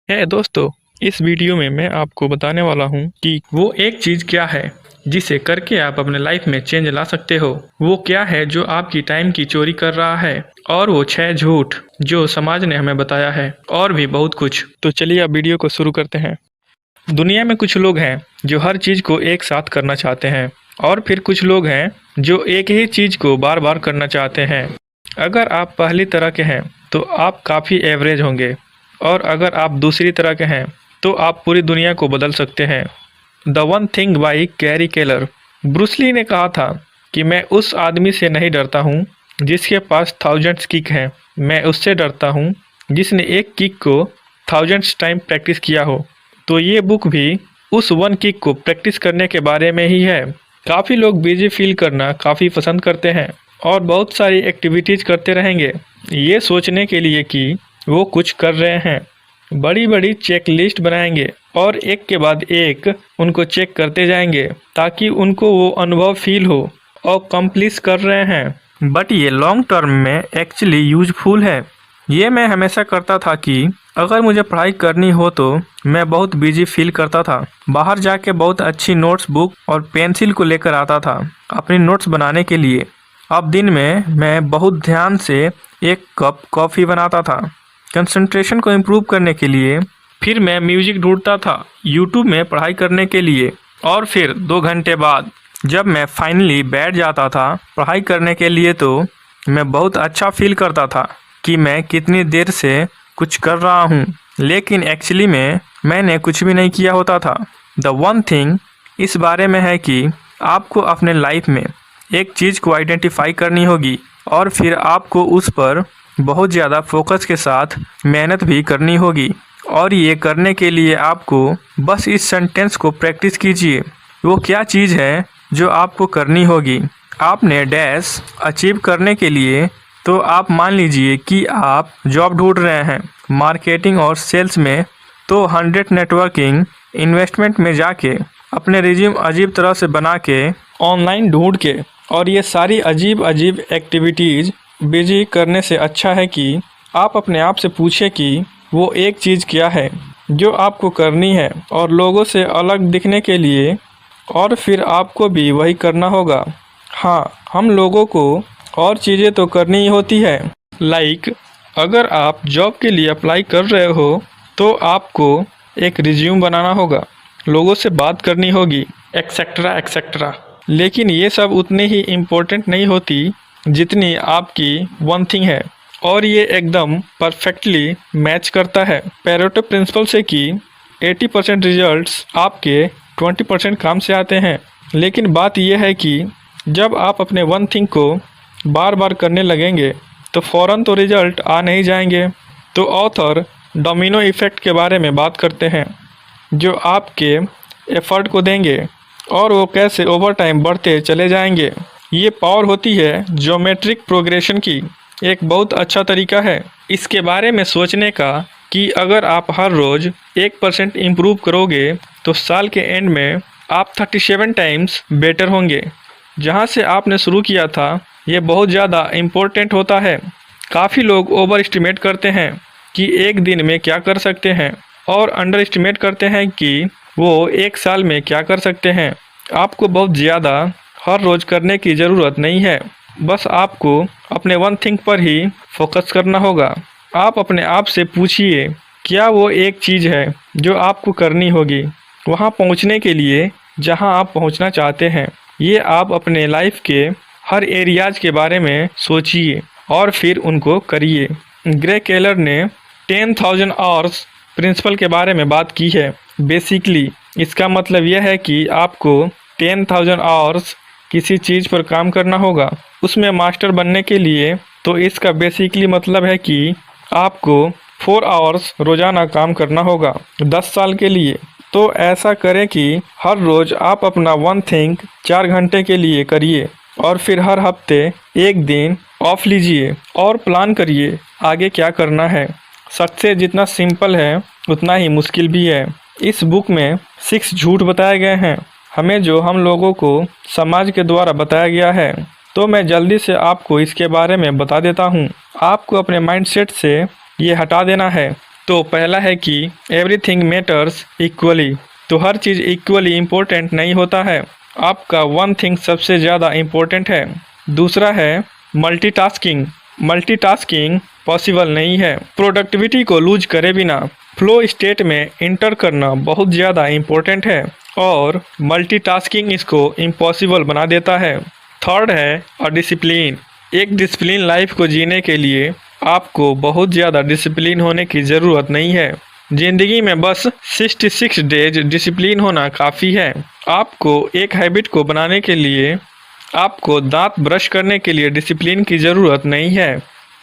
दोस्तों, इस वीडियो में मैं आपको बताने वाला हूँ कि वो एक चीज़ क्या है जिसे करके आप अपने लाइफ में चेंज ला सकते हो। वो क्या है जो आपकी टाइम की चोरी कर रहा है, और वो 6 झूठ जो समाज ने हमें बताया है, और भी बहुत कुछ। तो चलिए अब वीडियो को शुरू करते हैं। दुनिया में कुछ लोग हैं जो हर चीज़ को एक साथ करना चाहते हैं, और फिर कुछ लोग हैं जो एक ही चीज़ को बार बार करना चाहते हैं। अगर आप पहली तरह के हैं तो आप काफ़ी एवरेज होंगे, और अगर आप दूसरी तरह के हैं तो आप पूरी दुनिया को बदल सकते हैं। The one thing by Gary Keller. Bruce Lee ने कहा था कि मैं उस आदमी से नहीं डरता हूँ जिसके पास थाउजेंड्स किक हैं, मैं उससे डरता हूँ जिसने एक किक को थाउजेंड्स टाइम प्रैक्टिस किया हो। तो ये बुक भी उस वन किक को प्रैक्टिस करने के बारे में ही है। काफ़ी लोग बिजी फील करना काफ़ी पसंद करते हैं और बहुत सारी एक्टिविटीज़ करते रहेंगे, ये सोचने के लिए कि वो कुछ कर रहे हैं। बड़ी बड़ी चेक लिस्ट बनाएंगे और एक के बाद एक उनको चेक करते जाएंगे ताकि उनको वो अनुभव फील हो और कंप्लीट कर रहे हैं। बट ये लॉन्ग टर्म में एक्चुअली यूजफुल है। ये मैं हमेशा करता था कि अगर मुझे पढ़ाई करनी हो तो मैं बहुत बिजी फील करता था। बाहर जाके बहुत अच्छी नोट्स बुक और पेंसिल को लेकर आता था अपनी नोट्स बनाने के लिए। अब दिन में मैं बहुत ध्यान से एक कप कॉफ़ी बनाता था कंसंट्रेशन को इम्प्रूव करने के लिए। फिर मैं म्यूजिक ढूंढता था यूट्यूब में पढ़ाई करने के लिए, और फिर 2 घंटे बाद जब मैं फाइनली बैठ जाता था पढ़ाई करने के लिए तो मैं बहुत अच्छा फील करता था कि मैं कितनी देर से कुछ कर रहा हूँ, लेकिन एक्चुअली में मैंने कुछ भी नहीं किया होता था। द वन थिंग इस बारे में है कि आपको अपने लाइफ में एक चीज़ को आइडेंटिफाई करनी होगी, और फिर आपको उस पर बहुत ज़्यादा फोकस के साथ मेहनत भी करनी होगी। और ये करने के लिए आपको बस इस सेंटेंस को प्रैक्टिस कीजिए। वो क्या चीज़ है जो आपको करनी होगी। आपने डैश अचीव करने के लिए, तो आप मान लीजिए कि आप जॉब ढूंढ रहे हैं मार्केटिंग और सेल्स में, तो 100 नेटवर्किंग इन्वेस्टमेंट में जाके अपने रिज्यूम अजीब तरह से बना के ऑनलाइन ढूंढ के, और ये सारी अजीब अजीब एक्टिविटीज़ बिजी करने से अच्छा है कि आप अपने आप से पूछें कि वो एक चीज़ क्या है जो आपको करनी है और लोगों से अलग दिखने के लिए, और फिर आपको भी वही करना होगा। हाँ, हम लोगों को और चीज़ें तो करनी ही होती है। अगर आप जॉब के लिए अप्लाई कर रहे हो तो आपको एक रिज्यूम बनाना होगा, लोगों से बात करनी होगी, एक्सेट्रा एक्सेट्रा। लेकिन ये सब उतनी ही इम्पोर्टेंट नहीं होती जितनी आपकी वन थिंग है, और ये एकदम परफेक्टली मैच करता है पेरेटो प्रिंसिपल से कि 80% रिजल्ट्स आपके 20% काम से आते हैं। लेकिन बात यह है कि जब आप अपने वन थिंग को बार बार करने लगेंगे तो फ़ौरन तो रिजल्ट आ नहीं जाएंगे। तो ऑथर डोमिनो इफ़ेक्ट के बारे में बात करते हैं जो आपके एफर्ट को देंगे और वो कैसे ओवर टाइम बढ़ते चले जाएंगे। ये पावर होती है ज्योमेट्रिक प्रोग्रेशन की। एक बहुत अच्छा तरीका है इसके बारे में सोचने का कि अगर आप हर रोज़ 1% इम्प्रूव करोगे तो साल के एंड में आप 37 टाइम्स बेटर होंगे। जहाँ से आपने शुरू किया था ये बहुत ज़्यादा इम्पोर्टेंट होता है। काफ़ी लोग ओवर एस्टिमेट करते हैं कि एक दिन में क्या कर सकते हैं, और अंडर एस्टिमेट करते हैं कि वो एक साल में क्या कर सकते हैं। आपको बहुत ज़्यादा हर रोज़ करने की ज़रूरत नहीं है, बस आपको अपने वन थिंग पर ही फोकस करना होगा। आप अपने आप से पूछिए क्या वो एक चीज़ है जो आपको करनी होगी वहाँ पहुँचने के लिए जहाँ आप पहुँचना चाहते हैं। ये आप अपने लाइफ के हर एरियाज के बारे में सोचिए और फिर उनको करिए। ग्रे केलर ने 10,000 आवर्स प्रिंसिपल के बारे में बात की है। बेसिकली इसका मतलब यह है कि आपको 10,000 आवर्स किसी चीज़ पर काम करना होगा, उसमें मास्टर बनने के लिए। तो इसका बेसिकली मतलब है कि आपको 4 आवर्स रोज़ाना काम करना होगा 10 साल के लिए। तो ऐसा करें कि हर रोज़ आप अपना वन थिंग 4 घंटे के लिए करिए, और फिर हर हफ्ते एक दिन ऑफ लीजिए और प्लान करिए आगे क्या करना है। सक्सेस जितना सिंपल है उतना ही मुश्किल भी है। इस बुक में 6 झूठ बताए गए हैं हमें, जो हम लोगों को समाज के द्वारा बताया गया है। तो मैं जल्दी से आपको इसके बारे में बता देता हूँ। आपको अपने माइंडसेट से ये हटा देना है तो पहला है कि एवरीथिंग मैटर्स इक्वली। तो हर चीज़ इक्वली इम्पोर्टेंट नहीं होता है, आपका वन थिंग सबसे ज़्यादा इम्पोर्टेंट है। दूसरा है मल्टीटास्किंग। मल्टीटास्किंग पॉसिबल नहीं है। प्रोडक्टिविटी को लूज करे बिना फ्लो स्टेट में इंटर करना बहुत ज़्यादा इम्पोर्टेंट है और मल्टीटास्किंग इसको इम्पॉसिबल बना देता है। थर्ड है डिसिप्लिन। एक डिसिप्लिन लाइफ को जीने के लिए आपको बहुत ज़्यादा डिसिप्लिन होने की ज़रूरत नहीं है। ज़िंदगी में बस 66 डेज डिसिप्लिन होना काफ़ी है। आपको एक हैबिट को बनाने के लिए आपको दांत ब्रश करने के लिए डिसिप्लिन की ज़रूरत नहीं है।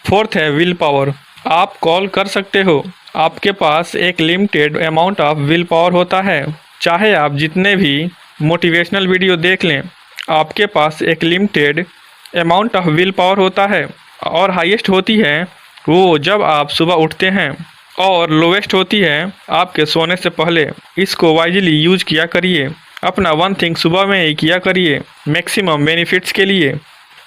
फोर्थ है विल पावर। आप कॉल कर सकते हो, आपके पास एक limited amount of will power होता है। चाहे आप जितने भी मोटिवेशनल वीडियो देख लें, आपके पास एक limited amount of will power होता है और हाईएस्ट होती है वो जब आप सुबह उठते हैं और लोवेस्ट होती है आपके सोने से पहले। इसको वाइजली यूज किया करिए। अपना वन थिंग सुबह में ही किया करिए मैक्सिमम बेनिफिट्स के लिए।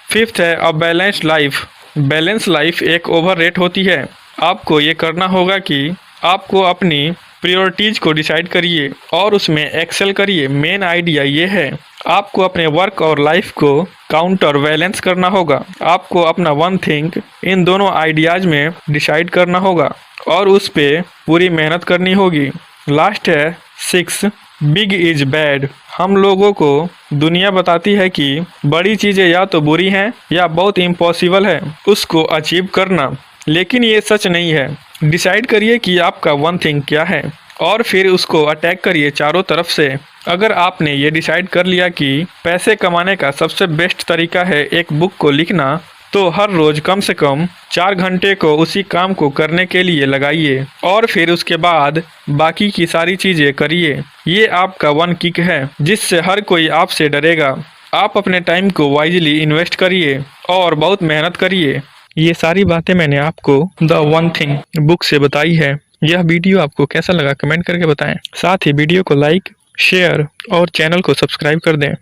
फिफ्थ है a balanced life. Balance life एक ओवर रेट होती है। आपको ये करना होगा कि आपको अपनी प्रायोरिटीज़ को डिसाइड करिए और उसमें एक्सेल करिए। मेन आइडिया ये है, आपको अपने वर्क और लाइफ को काउंटर बैलेंस करना होगा। आपको अपना वन थिंग इन दोनों आइडियाज़ में डिसाइड करना होगा और उस पर पूरी मेहनत करनी होगी। लास्ट है 6 बिग इज बैड। हम लोगों को दुनिया बताती है कि बड़ी चीज़ें या तो बुरी हैं या बहुत इम्पॉसिबल है उसको अचीव करना, लेकिन ये सच नहीं है। डिसाइड करिए कि आपका वन थिंग क्या है और फिर उसको अटैक करिए चारों तरफ से। अगर आपने ये डिसाइड कर लिया कि पैसे कमाने का सबसे बेस्ट तरीका है एक बुक को लिखना, तो हर रोज़ कम से कम 4 घंटे को उसी काम को करने के लिए लगाइए और फिर उसके बाद बाकी की सारी चीज़ें करिए। ये आपका वन किक है जिससे हर कोई आपसे डरेगा। आप अपने टाइम को वाइजली इन्वेस्ट करिए और बहुत मेहनत करिए। ये सारी बातें मैंने आपको द वन थिंग बुक से बताई है। यह वीडियो आपको कैसा लगा कमेंट करके बताएं। साथ ही वीडियो को लाइक, शेयर और चैनल को सब्सक्राइब कर दें।